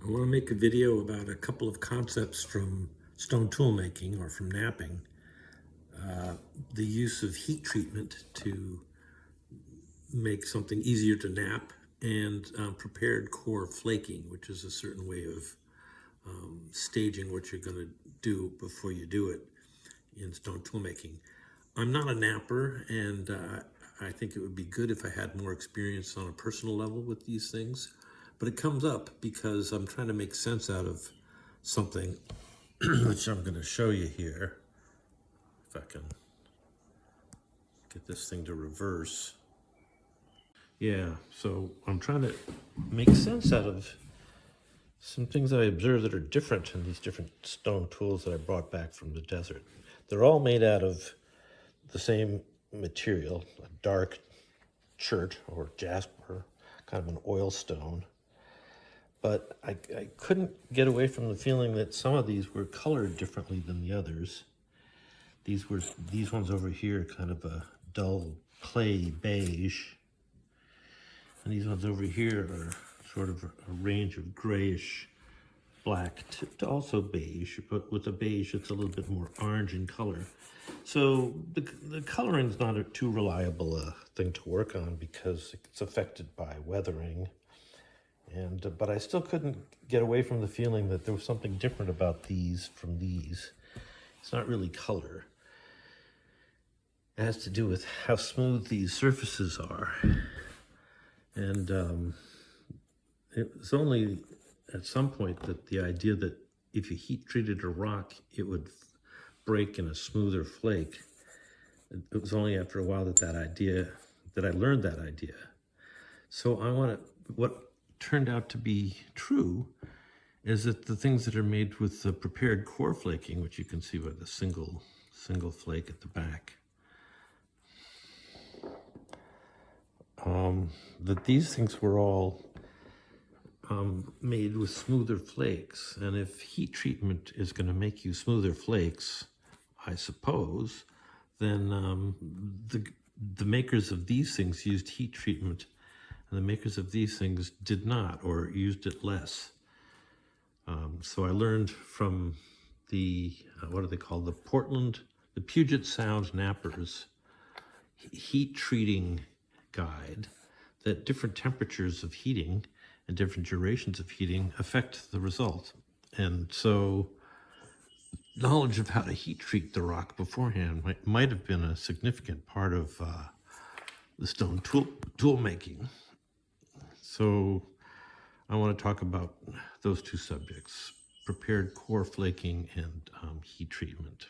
I want to make a video about a couple of concepts from stone tool making or from knapping. The use of heat treatment to make something easier to knap, and prepared core flaking, which is a certain way of staging what you're going to do before you do it in stone tool making. I'm not a knapper, and I think it would be good if I had more experience on a personal level with these things. But it comes up because I'm trying to make sense out of something, which I'm going to show you here. If I can get this thing to reverse. Yeah, so I'm trying to make sense out of some things that I observe that are different in these different stone tools that I brought back from the desert. They're all made out of the same material, a dark chert or jasper, kind of an oil stone. But I couldn't get away from the feeling that some of these were colored differently than the others. These ones over here, kind of a dull clay beige. And these ones over here are sort of a range of grayish black to also beige, but with a beige that's a little bit more orange in color. So the coloring is not a too reliable thing to work on because it's affected by weathering. But I still couldn't get away from the feeling that there was something different about these from these. It's not really color. It has to do with how smooth these surfaces are. And it was only at some point that the idea that if you heat treated a rock, it would break in a smoother flake. It was only after a while that I learned that idea. So what turned out to be true is that the things that are made with the prepared core flaking, which you can see by the single flake at the back, that these things were all made with smoother flakes. And if heat treatment is going to make you smoother flakes, I suppose, then the makers of these things used heat treatment, and the makers of these things did not, or used it less. So I learned from the, what are they called? The Puget Sound Knappers heat treating guide, that different temperatures of heating and different durations of heating affect the result. And so knowledge of how to heat treat the rock beforehand might have been a significant part of the stone tool making. So I want to talk about those two subjects, prepared core flaking and heat treatment.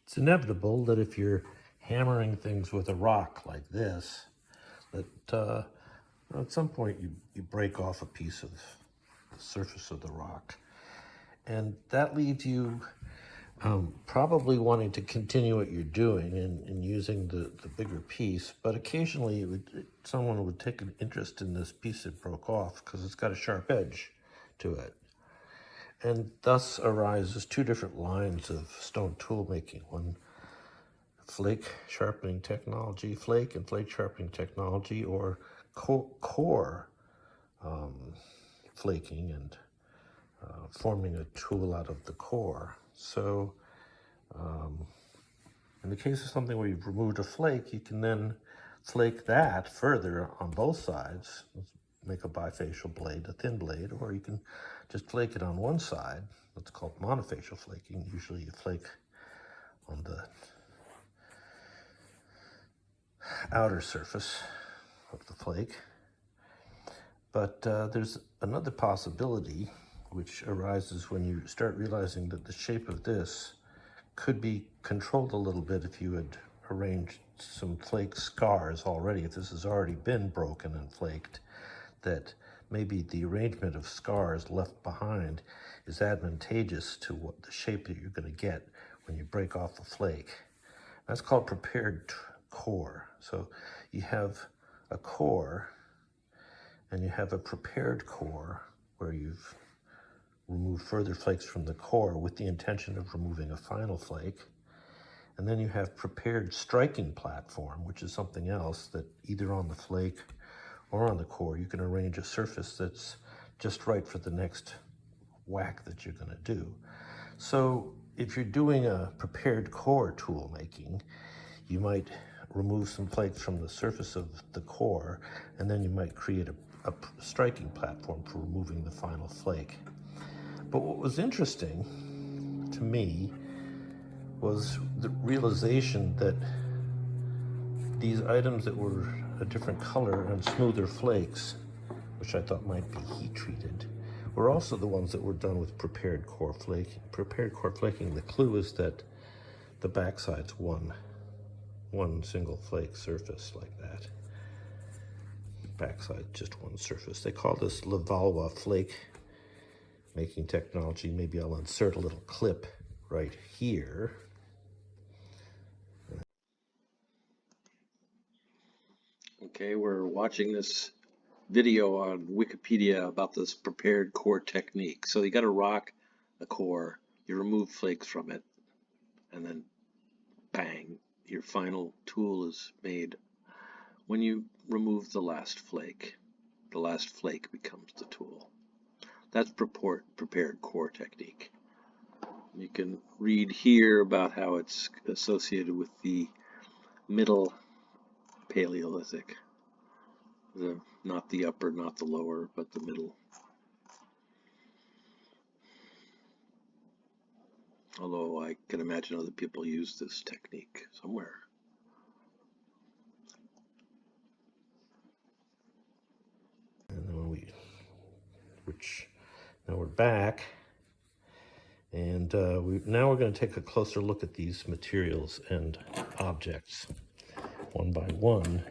It's inevitable that if you're hammering things with a rock like this, that at some point you break off a piece of the surface of the rock. And that leaves you probably wanting to continue what you're doing and using the bigger piece, but occasionally someone would take an interest in this piece that broke off because it's got a sharp edge to it. And thus arises two different lines of stone tool making. One, flake sharpening technology, flake and flake sharpening technology, or core flaking and forming a tool out of the core. So in the case of something where you've removed a flake, you can then flake that further on both sides, make a bifacial blade, a thin blade, or you can just flake it on one side. That's called monofacial flaking. Usually you flake on the outer surface of the flake. But there's another possibility which arises when you start realizing that the shape of this could be controlled a little bit if you had arranged some flake scars already, if this has already been broken and flaked, that maybe the arrangement of scars left behind is advantageous to what the shape that you're going to get when you break off the flake. That's called prepared core. So you have a core and you have a prepared core where you've removed further flakes from the core with the intention of removing a final flake. And then you have prepared striking platform, which is something else that either on the flake or on the core, you can arrange a surface that's just right for the next whack that you're going to do. So if you're doing a prepared core tool making, you might remove some flakes from the surface of the core, and then you might create a striking platform for removing the final flake. But what was interesting to me was the realization that these items that were a different color and smoother flakes, which I thought might be heat treated, were also the ones that were done with prepared core flaking. Prepared core flaking, the clue is that the backside's one single flake surface like that. Backside, just one surface. They call this Levallois flake making technology. Maybe I'll insert a little clip right here. Okay, we're watching this video on Wikipedia about this prepared core technique. So you got to rock the core, you remove flakes from it, and then bang, your final tool is made. When you remove the last flake becomes the tool. That's prepared core technique. You can read here about how it's associated with the Middle Paleolithic. Not the upper, not the lower, but the middle. Although I can imagine other people use this technique somewhere. And then now we're back, and now we're going to take a closer look at these materials and objects one by one,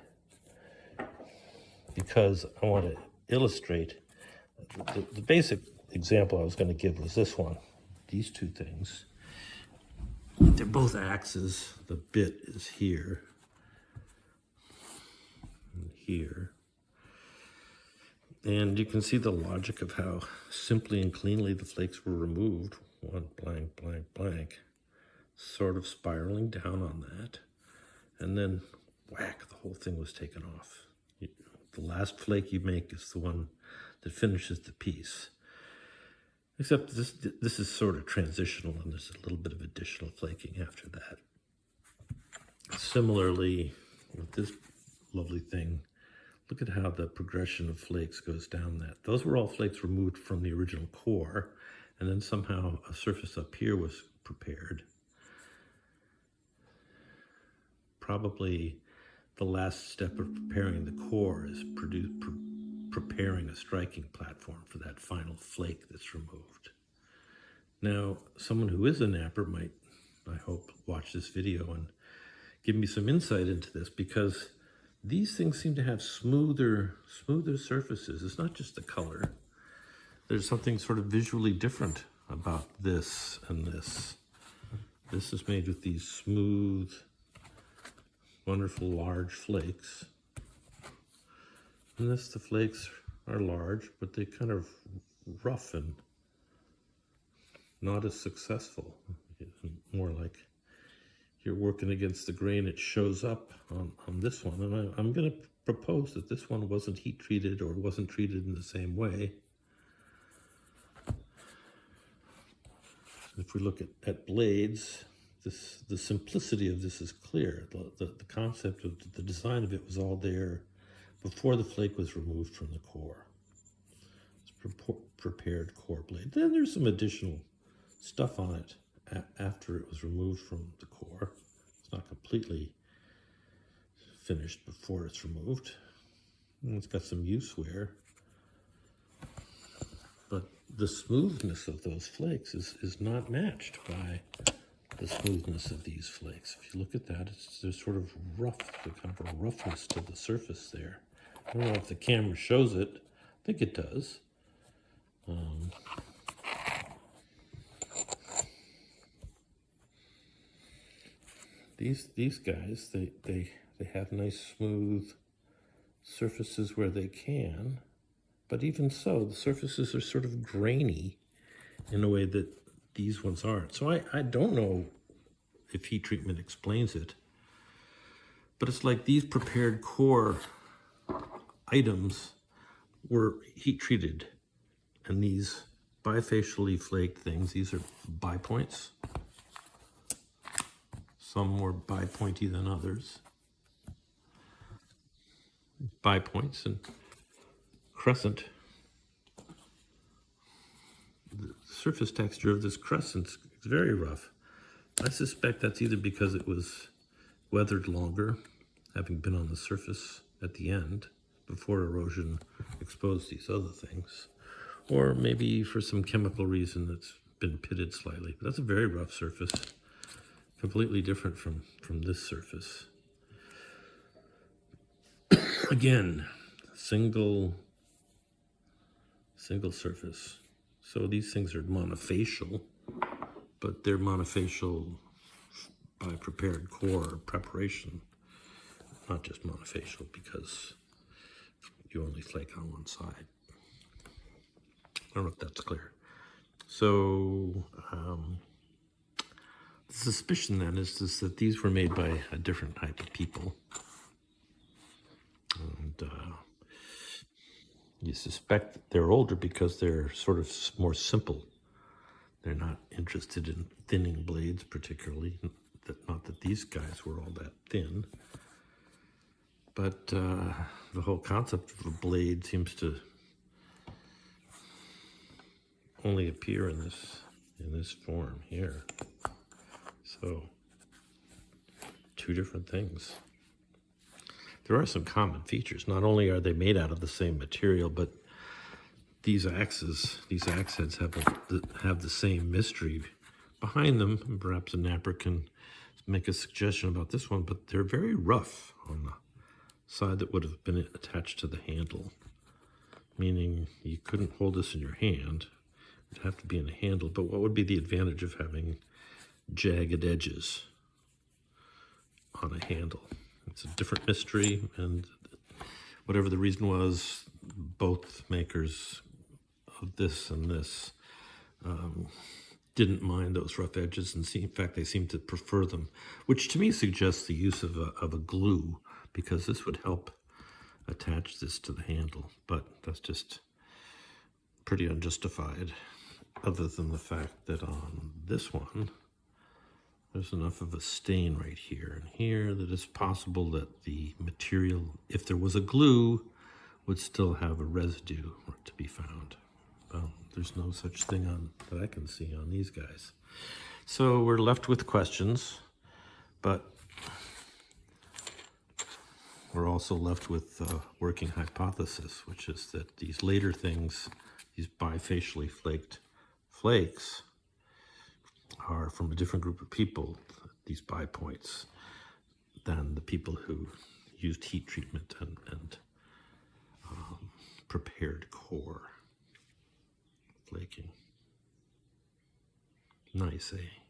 because I want to illustrate the basic example I was going to give was this one. These two things, they're both axes. The bit is here and here. And you can see the logic of how simply and cleanly the flakes were removed. One blank, blank, blank. Sort of spiraling down on that. And then whack, the whole thing was taken off. The last flake you make is the one that finishes the piece. Except this is sort of transitional, and there's a little bit of additional flaking after that. Similarly, with this lovely thing, look at how the progression of flakes goes down that. Those were all flakes removed from the original core, and then somehow a surface up here was prepared. Probably the last step of preparing the core is preparing a striking platform for that final flake that's removed. Now, someone who is a napper might, I hope, watch this video and give me some insight into this, because these things seem to have smoother surfaces. It's not just the color. There's something sort of visually different about this and this. This is made with these smooth, wonderful large flakes. And this, the flakes are large, but they kind of rough and not as successful. More like you're working against the grain. It shows up on this one. And I'm going to propose that this one wasn't heat treated or wasn't treated in the same way. If we look at blades, the simplicity of this is clear. The concept of the design of it was all there before the flake was removed from the core. It's prepared core blade. Then there's some additional stuff on it after it was removed from the core. It's not completely finished before it's removed. And it's got some use wear. But the smoothness of those flakes is not matched by the smoothness of these flakes. If you look at that, there's sort of rough, the kind of a roughness to the surface there. I don't know if the camera shows it. I think it does. These guys, they have nice smooth surfaces where they can, but even so, the surfaces are sort of grainy in a way that these ones aren't. So I don't know if heat treatment explains it, but it's like these prepared core items were heat treated And these bifacially flaked things, these are bipoints. Some more bipointy than others. Bipoints and crescent. The surface texture of this crescent is very rough. I suspect that's either because it was weathered longer, having been on the surface at the end before erosion exposed these other things, or maybe for some chemical reason it's been pitted slightly. But that's a very rough surface, completely different from this surface. Again, single surface. So these things are monofacial, but they're monofacial by prepared core preparation, not just monofacial because you only flake on one side. I don't know if that's clear. So the suspicion then is that these were made by a different type of people. And you suspect that they're older because they're sort of more simple. They're not interested in thinning blades particularly. Not that these guys were all that thin. But the whole concept of a blade seems to only appear in this form here. So, two different things. There are some common features. Not only are they made out of the same material, but these axe heads have the same mystery behind them. And perhaps a napper can make a suggestion about this one, but they're very rough on the side that would have been attached to the handle, meaning you couldn't hold this in your hand. It'd have to be in a handle. But what would be the advantage of having jagged edges on a handle? It's a different mystery, and whatever the reason was, both makers of this and this didn't mind those rough edges, and in fact they seem to prefer them, which to me suggests the use of a glue, because this would help attach this to the handle. But that's just pretty unjustified, other than the fact that on this one there's enough of a stain right here and here that it's possible that the material, if there was a glue, would still have a residue to be found. Well, there's no such thing that I can see on these guys. So we're left with questions, but we're also left with a working hypothesis, which is that these later things, these bifacially flaked flakes, are from a different group of people, these bipoints, than the people who used heat treatment and prepared core flaking. Nice, eh?